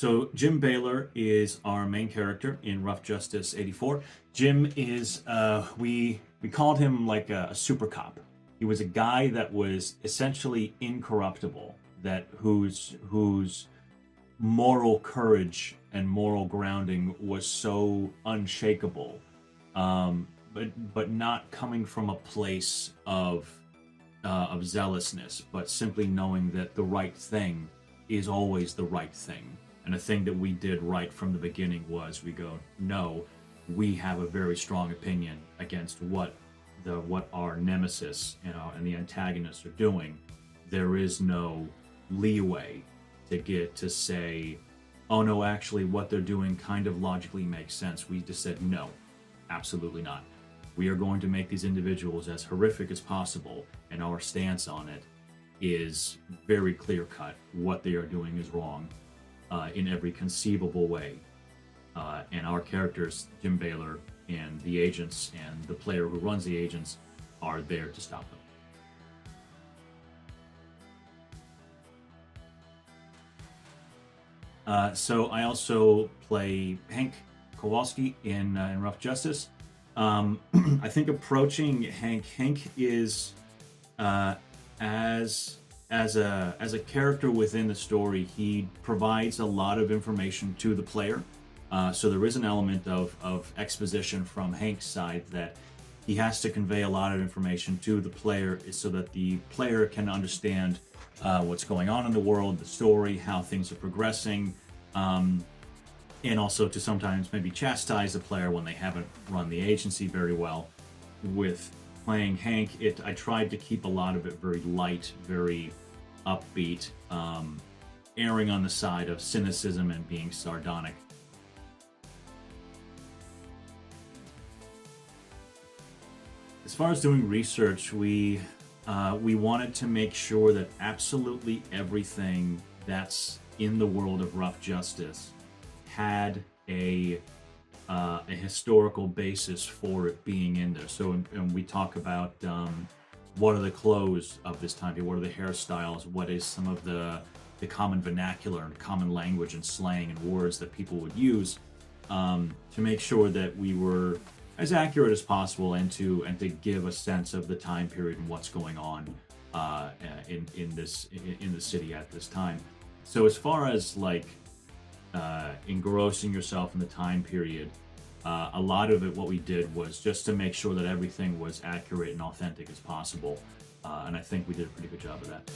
So Jim Baylor is our main character in Rough Justice '84. Jim is we called him like a super cop. He was a guy that was essentially incorruptible, that whose moral courage and moral grounding was so unshakable, but not coming from a place of zealousness, but simply knowing that the right thing is always the right thing. And the thing that we did right from the beginning was we go, no, we have a very strong opinion against what our nemesis, and the antagonists are doing. There is no leeway to say, oh no, actually what they're doing kind of logically makes sense. We just said no, absolutely not. We are going to make these individuals as horrific as possible, and our stance on it is very clear cut. What they are doing is wrong in every conceivable way. And our characters, Jim Baylor and the agents and the player who runs the agents, are there to stop them. So I also play Hank Kowalski in Rough Justice. I think approaching Hank is as a character within the story, he provides a lot of information to the player. So there is an element of exposition from Hank's side, that he has to convey a lot of information to the player so that the player can understand what's going on in the world, the story, how things are progressing, and also to sometimes maybe chastise the player when they haven't run the agency very well. With playing Hank, I tried to keep a lot of it very light, very upbeat, erring on the side of cynicism and being sardonic. As far as doing research, we wanted to make sure that absolutely everything that's in the world of Rough Justice had a historical basis for it being in there. So, and we talk about what are the clothes of this time period, what are the hairstyles, what is some of the common vernacular and common language and slang and words that people would use, to make sure that we were as accurate as possible, and to give a sense of the time period and what's going on in the city at this time. So as far as like engrossing yourself in the time period, a lot of it, what we did was just to make sure that everything was accurate and authentic as possible, and I think we did a pretty good job of that.